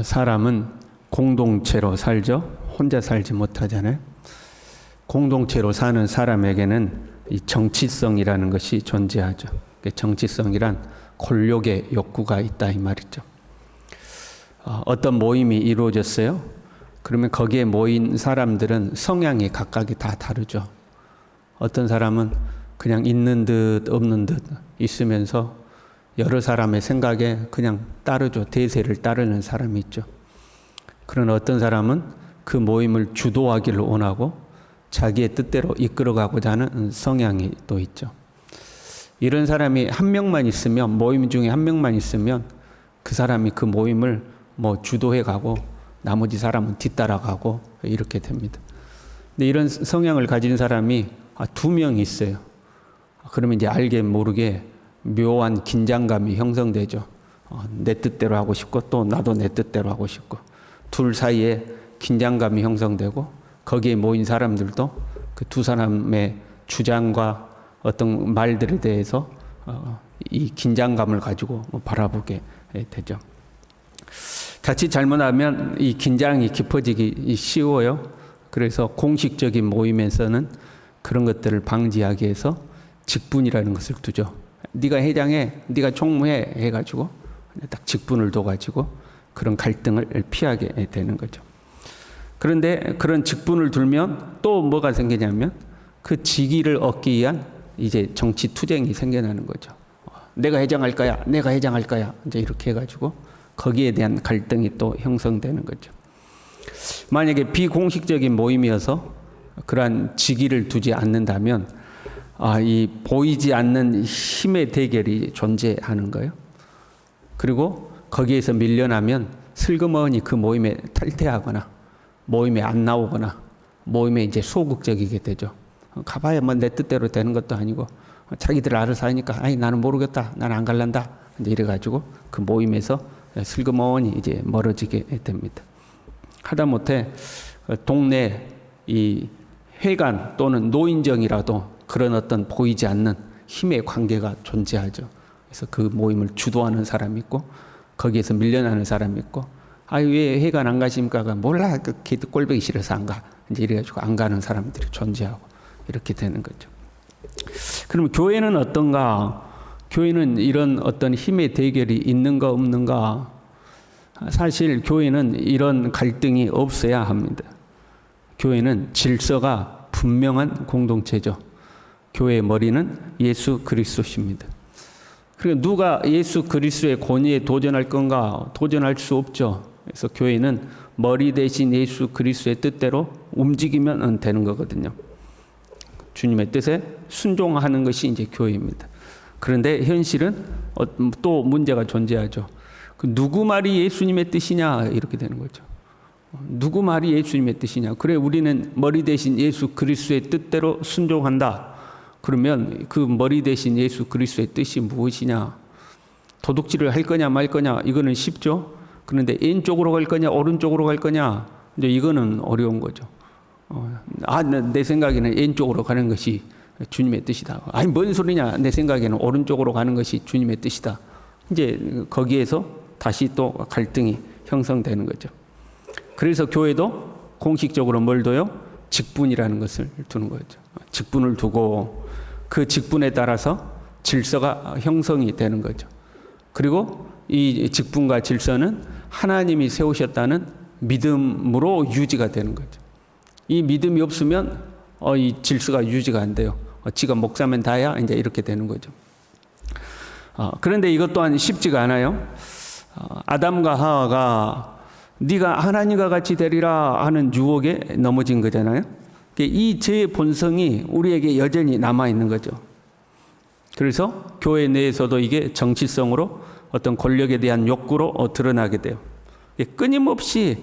사람은 공동체로 살죠. 혼자 살지 못하잖아요. 공동체로 사는 사람에게는 이 정치성이라는 것이 존재하죠. 정치성이란 권력의 욕구가 있다 이 말이죠. 어떤 모임이 이루어졌어요. 그러면 거기에 모인 사람들은 성향이 각각이 다 다르죠. 어떤 사람은 그냥 있는 듯 없는 듯 있으면서 여러 사람의 생각에 그냥 따르죠. 대세를 따르는 사람이 있죠. 그러나 어떤 사람은 그 모임을 주도하기를 원하고 자기의 뜻대로 이끌어가고자 하는 성향이 또 있죠. 이런 사람이 한 명만 있으면, 모임 중에 한 명만 있으면 그 사람이 그 모임을 주도해가고 나머지 사람은 뒤따라가고 이렇게 됩니다. 근데 이런 성향을 가진 사람이 두 명 있어요. 그러면 이제 알게 모르게 묘한 긴장감이 형성되죠. 내 뜻대로 하고 싶고 또 나도 내 뜻대로 하고 싶고 둘 사이에 긴장감이 형성되고 거기에 모인 사람들도 그 두 사람의 주장과 어떤 말들에 대해서 이 긴장감을 가지고 바라보게 되죠. 자칫 잘못하면 이 긴장이 깊어지기 쉬워요. 그래서 공식적인 모임에서는 그런 것들을 방지하기 위해서 직분이라는 것을 두죠. 네가 회장해, 네가 총무해 해가지고 딱 직분을 둬가지고 그런 갈등을 피하게 되는 거죠. 그런데 그런 직분을 두면 또 뭐가 생기냐면 그 직위를 얻기 위한 이제 정치 투쟁이 생겨나는 거죠. 내가 회장할 거야, 내가 회장할 거야. 이제 이렇게 해가지고 거기에 대한 갈등이 또 형성되는 거죠. 만약에 비공식적인 모임이어서 그러한 직위를 두지 않는다면 이 보이지 않는 힘의 대결이 존재하는 거예요. 그리고 거기에서 밀려나면 슬그머니 그 모임에 탈퇴하거나 모임에 안 나오거나 모임에 이제 소극적이게 되죠. 가봐야 내 뜻대로 되는 것도 아니고 자기들 알아서 하니까 나는 모르겠다, 나는 안 갈란다 이제 이래가지고 그 모임에서 슬그머니 이제 멀어지게 됩니다. 하다못해 동네 이 회관 또는 노인정이라도 그런 어떤 보이지 않는 힘의 관계가 존재하죠. 그래서 그 모임을 주도하는 사람이 있고 거기에서 밀려나는 사람이 있고 왜 회관 안 가십니까? 몰라, 그 꼴보기 싫어서 안 가. 이제 이래가지고 안 가는 사람들이 존재하고 이렇게 되는 거죠. 그러면 교회는 어떤가? 교회는 이런 어떤 힘의 대결이 있는가 없는가? 사실 교회는 이런 갈등이 없어야 합니다. 교회는 질서가 분명한 공동체죠. 교회의 머리는 예수 그리스도십니다. 그러니까 누가 예수 그리스도의 권위에 도전할 건가? 도전할 수 없죠. 그래서 교회는 머리 대신 예수 그리스도의 뜻대로 움직이면 되는 거거든요. 주님의 뜻에 순종하는 것이 이제 교회입니다. 그런데 현실은 또 문제가 존재하죠. 누구 말이 예수님의 뜻이냐 이렇게 되는 거죠. 누구 말이 예수님의 뜻이냐. 그래 우리는 머리 대신 예수 그리스도의 뜻대로 순종한다. 그러면 그 머리 대신 예수 그리스도의 뜻이 무엇이냐. 도둑질을 할 거냐 말 거냐 이거는 쉽죠. 그런데 왼쪽으로 갈 거냐 오른쪽으로 갈 거냐 이제 이거는 어려운 거죠. 내 생각에는 왼쪽으로 가는 것이 주님의 뜻이다. 뭔 소리냐. 내 생각에는 오른쪽으로 가는 것이 주님의 뜻이다. 이제 거기에서 다시 또 갈등이 형성되는 거죠. 그래서 교회도 공식적으로 뭘 둬요? 직분이라는 것을 두는 거죠. 직분을 두고 그 직분에 따라서 질서가 형성이 되는 거죠. 그리고 이 직분과 질서는 하나님이 세우셨다는 믿음으로 유지가 되는 거죠. 이 믿음이 없으면 이 질서가 유지가 안 돼요. 지가 목사면 다야 이제 이렇게 되는 거죠. 그런데 이것 또한 쉽지가 않아요. 아담과 하와가 네가 하나님과 같이 되리라 하는 유혹에 넘어진 거잖아요. 이 죄의 본성이 우리에게 여전히 남아있는 거죠. 그래서 교회 내에서도 이게 정치성으로 어떤 권력에 대한 욕구로 드러나게 돼요. 끊임없이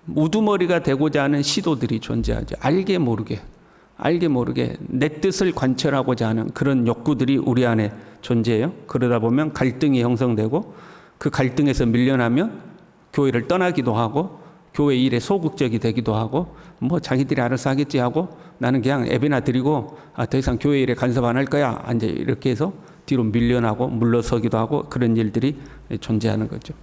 우두머리가 되고자 하는 시도들이 존재하죠. 알게 모르게 내 뜻을 관철하고자 하는 그런 욕구들이 우리 안에 존재해요. 그러다 보면 갈등이 형성되고 그 갈등에서 밀려나면 교회를 떠나기도 하고 교회 일에 소극적이 되기도 하고 자기들이 알아서 하겠지 하고 나는 그냥 예배나 드리고 더 이상 교회 일에 간섭 안 할 거야 이제 이렇게 해서 뒤로 밀려나고 물러서기도 하고 그런 일들이 존재하는 거죠.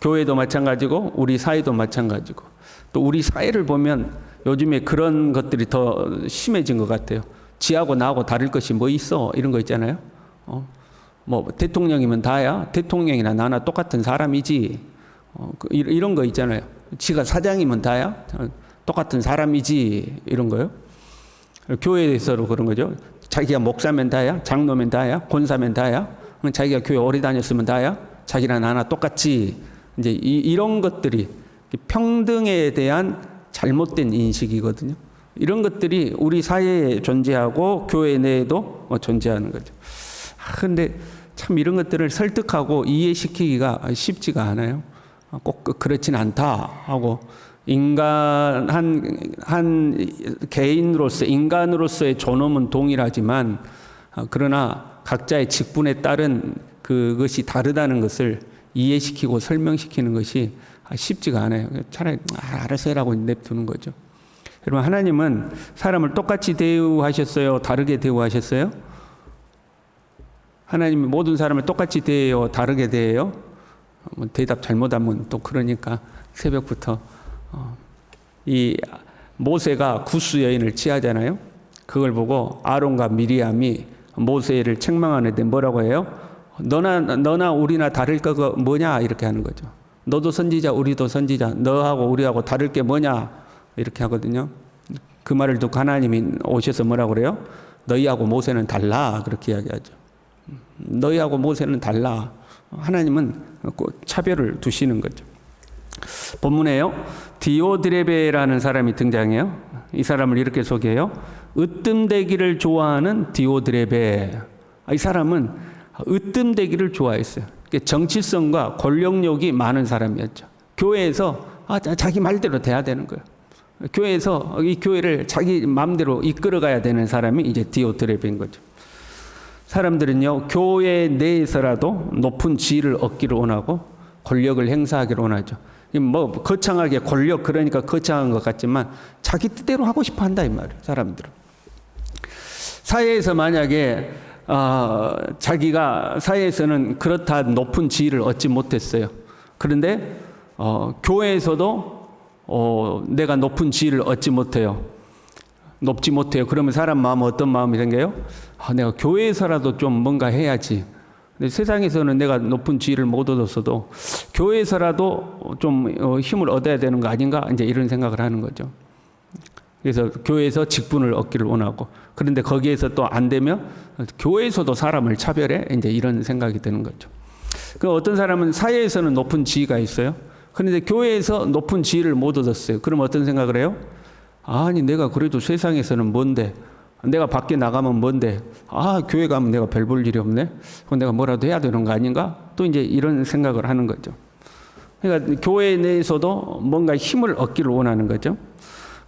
교회도 마찬가지고 우리 사회도 마찬가지고 또 우리 사회를 보면 요즘에 그런 것들이 더 심해진 것 같아요. 지하고 나하고 다를 것이 뭐 있어? 이런 거 있잖아요. 뭐 대통령이면 다야. 대통령이나 나나 똑같은 사람이지. 이런 거 있잖아요. 지가 사장이면 다야. 똑같은 사람이지. 이런 거요. 교회에서도 그런 거죠. 자기가 목사면 다야. 장로면 다야. 권사면 다야. 자기가 교회 오래 다녔으면 다야. 자기랑 나나 똑같지. 이제 이런 것들이 평등에 대한 잘못된 인식이거든요. 이런 것들이 우리 사회에 존재하고 교회 내에도 존재하는 거죠. 근데 참 이런 것들을 설득하고 이해시키기가 쉽지가 않아요. 꼭 그렇진 않다 하고 한 개인으로서 인간으로서의 존엄은 동일하지만 그러나 각자의 직분에 따른 그것이 다르다는 것을 이해시키고 설명시키는 것이 쉽지가 않아요. 차라리 알아서 해라고 냅두는 거죠. 여러분, 하나님은 사람을 똑같이 대우하셨어요? 다르게 대우하셨어요? 하나님이 모든 사람을 똑같이 대해요? 다르게 대해요? 대답 잘못하면 또 그러니까 새벽부터 이 모세가 구스 여인을 취하잖아요. 그걸 보고 아론과 미리암이 모세를 책망하는데 뭐라고 해요? 너나 우리나 다를 거가 뭐냐 이렇게 하는 거죠. 너도 선지자 우리도 선지자 너하고 우리하고 다를 게 뭐냐 이렇게 하거든요. 그 말을 듣고 하나님이 오셔서 뭐라고 그래요? 너희하고 모세는 달라 그렇게 이야기하죠. 너희하고 모세는 달라. 하나님은 차별을 두시는 거죠. 본문에요. 디오드레베라는 사람이 등장해요. 이 사람을 이렇게 소개해요. 으뜸되기를 좋아하는 디오드레베. 이 사람은 으뜸되기를 좋아했어요. 정치성과 권력욕이 많은 사람이었죠. 교회에서 자기 말대로 돼야 되는 거예요. 교회에서 이 교회를 자기 마음대로 이끌어가야 되는 사람이 이제 디오드레베인 거죠. 사람들은요, 교회 내에서라도 높은 지위를 얻기를 원하고 권력을 행사하기를 원하죠. 뭐 거창하게 권력 그러니까 거창한 것 같지만 자기 뜻대로 하고 싶어 한다 이 말이에요. 사람들은 사회에서 만약에 자기가 사회에서는 그렇다 높은 지위를 얻지 못했어요. 그런데 교회에서도 내가 높은 지위를 얻지 못해요. 높지 못해요. 그러면 사람 마음은 어떤 마음이 생겨요? 내가 교회에서라도 좀 뭔가 해야지. 근데 세상에서는 내가 높은 지위를 못 얻었어도 교회에서라도 좀 힘을 얻어야 되는 거 아닌가? 이제 이런 생각을 하는 거죠. 그래서 교회에서 직분을 얻기를 원하고 그런데 거기에서 또 안 되면 교회에서도 사람을 차별해? 이제 이런 생각이 드는 거죠. 그 어떤 사람은 사회에서는 높은 지위가 있어요. 그런데 교회에서 높은 지위를 못 얻었어요. 그럼 어떤 생각을 해요? 아니 내가 그래도 세상에서는 뭔데 내가 밖에 나가면 뭔데 교회 가면 내가 별 볼 일이 없네 그럼 내가 뭐라도 해야 되는 거 아닌가 또 이제 이런 생각을 하는 거죠. 그러니까 교회 내에서도 뭔가 힘을 얻기를 원하는 거죠.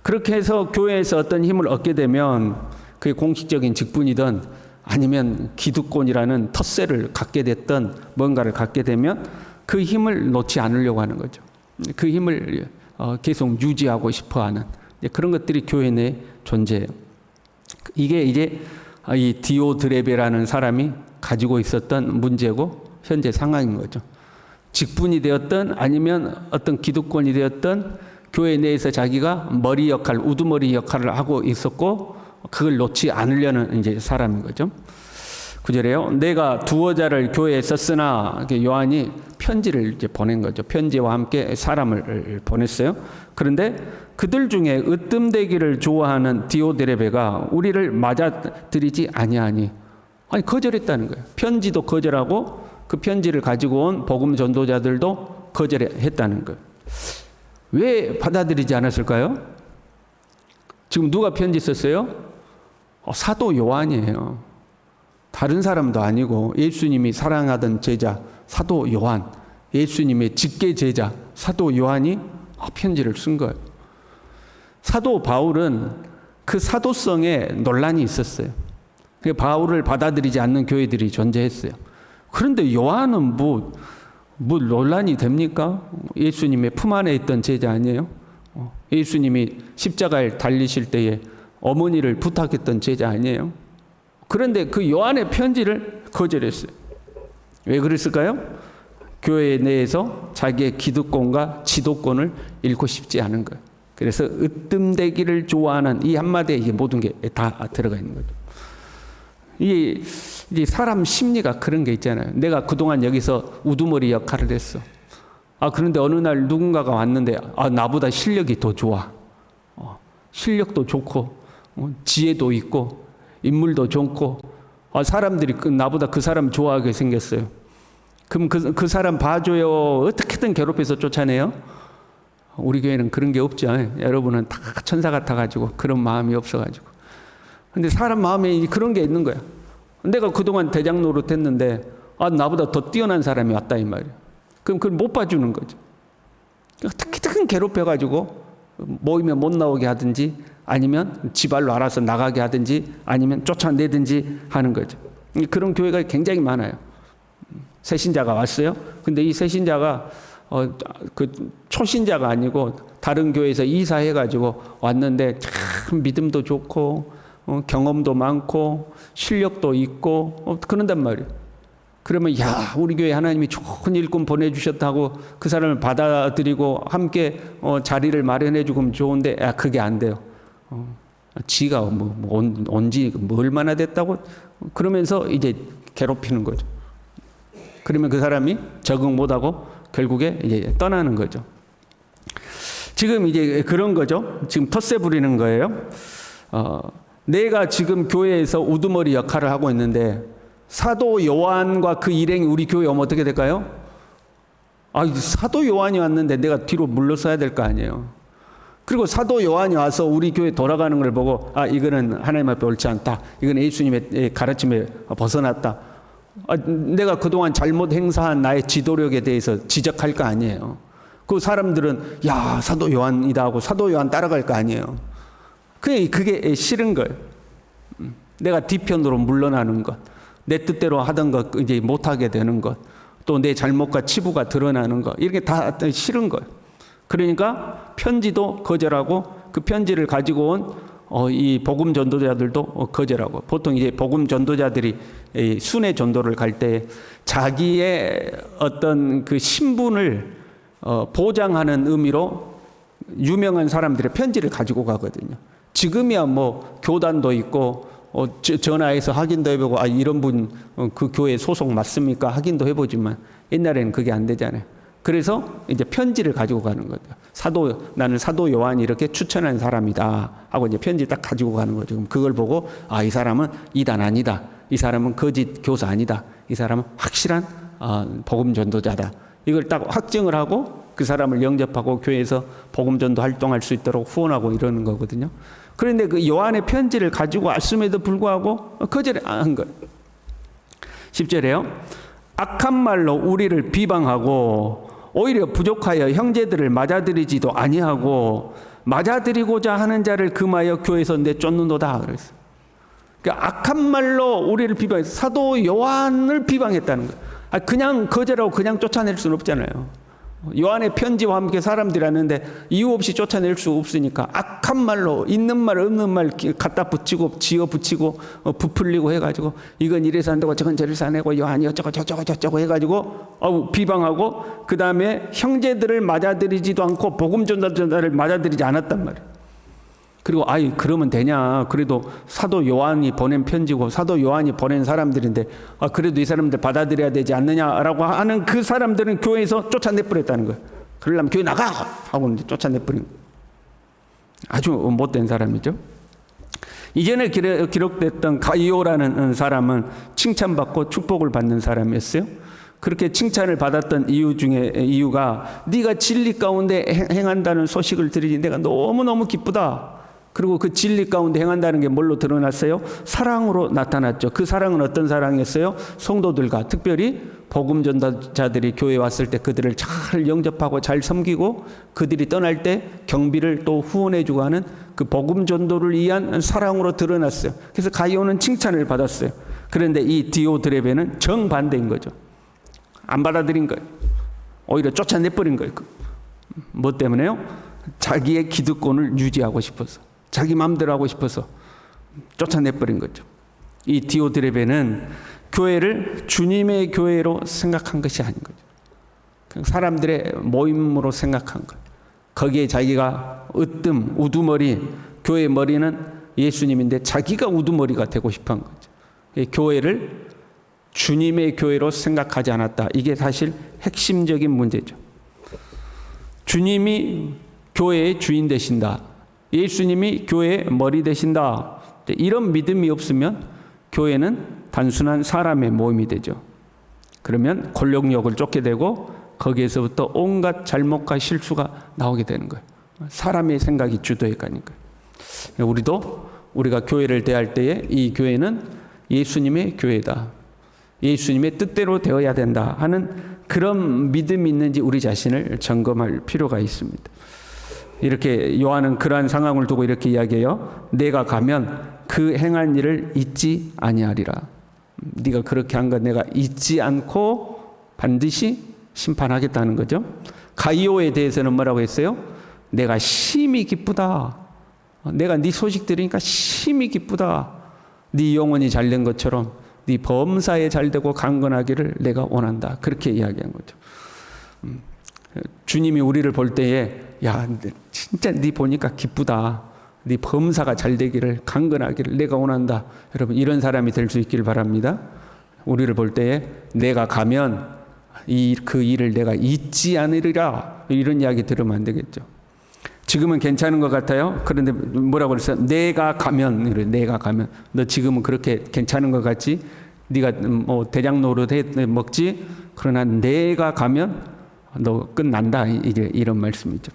그렇게 해서 교회에서 어떤 힘을 얻게 되면 그게 공식적인 직분이든 아니면 기득권이라는 텃세를 갖게 됐던 뭔가를 갖게 되면 그 힘을 놓지 않으려고 하는 거죠. 그 힘을 계속 유지하고 싶어하는 그런 것들이 교회 내에 존재해요. 이게 이제 이 디오드레베라는 사람이 가지고 있었던 문제고 현재 상황인 거죠. 직분이 되었던 아니면 어떤 기득권이 되었던 교회 내에서 자기가 머리 역할, 우두머리 역할을 하고 있었고 그걸 놓지 않으려는 이제 사람인 거죠. 9절에요. 내가 두어 자를 교회에 썼으나 요한이 편지를 이제 보낸 거죠. 편지와 함께 사람을 보냈어요. 그런데 그들 중에 으뜸되기를 좋아하는 디오드레베가 우리를 맞아들이지 아니하니 거절했다는 거예요. 편지도 거절하고 그 편지를 가지고 온 복음 전도자들도 거절했다는 거예요. 왜 받아들이지 않았을까요? 지금 누가 편지 썼어요? 사도 요한이에요. 다른 사람도 아니고 예수님이 사랑하던 제자 사도 요한, 예수님의 직계 제자 사도 요한이 편지를 쓴 거예요. 사도 바울은 그 사도성에 논란이 있었어요. 바울을 받아들이지 않는 교회들이 존재했어요. 그런데 요한은 뭐 논란이 됩니까? 예수님의 품 안에 있던 제자 아니에요? 예수님이 십자가에 달리실 때에 어머니를 부탁했던 제자 아니에요? 그런데 그 요한의 편지를 거절했어요. 왜 그랬을까요? 교회 내에서 자기의 기득권과 지도권을 잃고 싶지 않은 거예요. 그래서 으뜸되기를 좋아하는 이 한마디에 이게 모든 게 다 들어가 있는 거죠. 이 사람 심리가 그런 게 있잖아요. 내가 그동안 여기서 우두머리 역할을 했어. 그런데 어느 날 누군가가 왔는데 나보다 실력이 더 좋아. 실력도 좋고 지혜도 있고 인물도 좋고 사람들이 나보다 그 사람 좋아하게 생겼어요. 그럼 그 사람 봐줘요. 어떻게든 괴롭혀서 쫓아내요. 우리 교회는 그런 게 없죠. 여러분은 다 천사 같아가지고 그런 마음이 없어가지고. 근데 사람 마음에 그런 게 있는 거야. 내가 그동안 대장 노릇했는데 나보다 더 뛰어난 사람이 왔다 이 말이야. 그럼 그걸 못 봐주는 거죠. 어떻게든 괴롭혀가지고 모이면 못 나오게 하든지 아니면 지발로 알아서 나가게 하든지 아니면 쫓아내든지 하는 거죠. 그런 교회가 굉장히 많아요. 새신자가 왔어요. 근데 이 새신자가 그 초신자가 아니고 다른 교회에서 이사해가지고 왔는데 참 믿음도 좋고 경험도 많고 실력도 있고 그런단 말이에요. 그러면 우리 교회 하나님이 좋은 일꾼 보내주셨다고 그 사람을 받아들이고 함께 자리를 마련해주고 좋은데 그게 안 돼요. 지가 온지 얼마나 됐다고 그러면서 이제 괴롭히는 거죠. 그러면 그 사람이 적응 못하고 결국에 이제 떠나는 거죠. 지금 이제 그런 거죠. 지금 텃세 부리는 거예요. 내가 지금 교회에서 우두머리 역할을 하고 있는데 사도 요한과 그 일행이 우리 교회에 오면 어떻게 될까요? 사도 요한이 왔는데 내가 뒤로 물러서야 될 거 아니에요. 그리고 사도 요한이 와서 우리 교회 돌아가는 걸 보고 이거는 하나님 앞에 옳지 않다. 이건 예수님의 가르침에 벗어났다. 내가 그동안 잘못 행사한 나의 지도력에 대해서 지적할 거 아니에요. 그 사람들은 사도 요한이다 하고 사도 요한 따라갈 거 아니에요. 그게 싫은 거예요. 내가 뒤편으로 물러나는 것, 내 뜻대로 하던 것 이제 못하게 되는 것, 또 내 잘못과 치부가 드러나는 것, 이렇게 다 싫은 거예요. 그러니까 편지도 거절하고 그 편지를 가지고 온 이 복음 전도자들도 거절하고, 보통 이제 복음 전도자들이 순회 전도를 갈 때 자기의 어떤 그 신분을 보장하는 의미로 유명한 사람들의 편지를 가지고 가거든요. 지금이야 교단도 있고 전화해서 확인도 해보고 이런 분 그 교회 소속 맞습니까? 확인도 해보지만 옛날에는 그게 안 되잖아요. 그래서 이제 편지를 가지고 가는 거죠. 나는 사도 요한이 이렇게 추천한 사람이다 하고 이제 편지 딱 가지고 가는 거죠. 그럼 그걸 보고 이 사람은 이단 아니다. 이 사람은 거짓 교사 아니다. 이 사람은 확실한 복음 전도자다. 이걸 딱 확증을 하고 그 사람을 영접하고 교회에서 복음 전도 활동할 수 있도록 후원하고 이러는 거거든요. 그런데 그 요한의 편지를 가지고 왔음에도 불구하고 거절한 거예요. 10절에요. 악한 말로 우리를 비방하고 오히려 부족하여 형제들을 맞아들이지도 아니하고 맞아들이고자 하는 자를 금하여 교회에서 내쫓는도다 그랬어요. 그러니까 악한 말로 우리를 비방해서 사도 요한을 비방했다는 거예요. 그냥 거절하고 그냥 쫓아낼 수는 없잖아요. 요한의 편지와 함께 사람들이 왔는데 이유 없이 쫓아낼 수 없으니까 악한 말로 있는 말 없는 말 갖다 붙이고 지어 붙이고 부풀리고 해가지고 이건 이래서 안 되고 저건 저래서 안 되고 요한이 어쩌고 저쩌고 해가지고 비방하고 그 다음에 형제들을 맞아들이지도 않고 복음 전도자를 맞아들이지 않았단 말이에요. 그리고 그러면 되냐, 그래도 사도 요한이 보낸 편지고 사도 요한이 보낸 사람들인데 그래도 이 사람들 받아들여야 되지 않느냐라고 하는 그 사람들은 교회에서 쫓아내버렸다는 거예요. 그러려면 교회 나가 하고 이제 쫓아내버린 거예요. 아주 못된 사람이죠. 이전에 기록됐던 가이오라는 사람은 칭찬받고 축복을 받는 사람이었어요. 그렇게 칭찬을 받았던 이유가 네가 진리 가운데 행한다는 소식을 들으니 내가 너무너무 기쁘다. 그리고 그 진리 가운데 행한다는 게 뭘로 드러났어요? 사랑으로 나타났죠. 그 사랑은 어떤 사랑이었어요? 성도들과 특별히 복음 전도자들이 교회에 왔을 때 그들을 잘 영접하고 잘 섬기고 그들이 떠날 때 경비를 또 후원해주고 하는 그 복음 전도를 위한 사랑으로 드러났어요. 그래서 가이오는 칭찬을 받았어요. 그런데 이 디오드레베는 정반대인 거죠. 안 받아들인 거예요. 오히려 쫓아내버린 거예요. 뭐 때문에요? 자기의 기득권을 유지하고 싶어서, 자기 마음대로 하고 싶어서 쫓아내버린 거죠. 이 디오드레베는 교회를 주님의 교회로 생각한 것이 아닌 거죠. 사람들의 모임으로 생각한 거예요. 거기에 자기가 으뜸, 우두머리, 교회 머리는 예수님인데 자기가 우두머리가 되고 싶은 거죠. 교회를 주님의 교회로 생각하지 않았다. 이게 사실 핵심적인 문제죠. 주님이 교회의 주인 되신다. 예수님이 교회의 머리 되신다. 이런 믿음이 없으면 교회는 단순한 사람의 모임이 되죠. 그러면 권력욕을 쫓게 되고 거기에서부터 온갖 잘못과 실수가 나오게 되는 거예요. 사람의 생각이 주도해 가니까요. 우리가 교회를 대할 때에 이 교회는 예수님의 교회다. 예수님의 뜻대로 되어야 된다 하는 그런 믿음이 있는지 우리 자신을 점검할 필요가 있습니다. 이렇게 요한은 그러한 상황을 두고 이렇게 이야기해요. 내가 가면 그 행한 일을 잊지 아니하리라. 네가 그렇게 한 것 내가 잊지 않고 반드시 심판하겠다는 거죠. 가이오에 대해서는 뭐라고 했어요? 내가 심히 기쁘다. 내가 네 소식 들으니까 심히 기쁘다. 네 영혼이 잘된 것처럼 네 범사에 잘되고 강건하기를 내가 원한다. 그렇게 이야기한 거죠. 주님이 우리를 볼 때에 야 진짜 네 보니까 기쁘다. 네 범사가 잘되기를 강건하기를 내가 원한다. 여러분 이런 사람이 될 수 있기를 바랍니다. 우리를 볼 때에 내가 가면 그 일을 내가 잊지 않으리라. 이런 이야기 들으면 안 되겠죠. 지금은 괜찮은 것 같아요. 그런데 뭐라고 그랬어요? 내가 가면 너 지금은 그렇게 괜찮은 것 같지? 네가 뭐 대장 노릇 먹지? 그러나 내가 가면 너 끝난다. 이런 말씀이죠.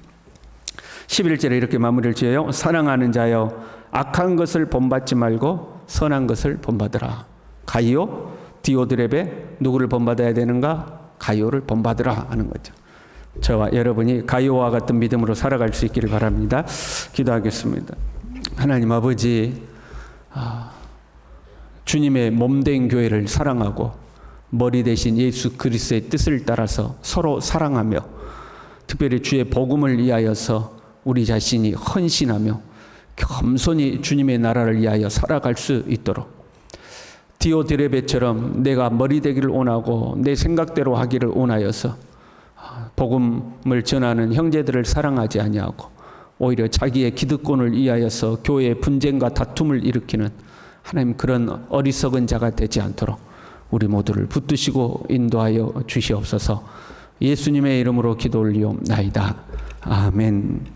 11절에 이렇게 마무리를 지어요. 사랑하는 자여 악한 것을 본받지 말고 선한 것을 본받으라. 가이오, 디오드렙에 누구를 본받아야 되는가? 가이오를 본받으라 하는 거죠. 저와 여러분이 가이오와 같은 믿음으로 살아갈 수 있기를 바랍니다. 기도하겠습니다. 하나님 아버지, 주님의 몸된 교회를 사랑하고 머리 대신 예수 그리스도의 뜻을 따라서 서로 사랑하며 특별히 주의 복음을 위하여서 우리 자신이 헌신하며 겸손히 주님의 나라를 위하여 살아갈 수 있도록 디오드레베처럼 내가 머리 되기를 원하고 내 생각대로 하기를 원하여서 복음을 전하는 형제들을 사랑하지 아니하고 오히려 자기의 기득권을 위하여서 교회의 분쟁과 다툼을 일으키는 하나님 그런 어리석은 자가 되지 않도록 우리 모두를 붙드시고 인도하여 주시옵소서. 예수님의 이름으로 기도 올리옵나이다. 아멘.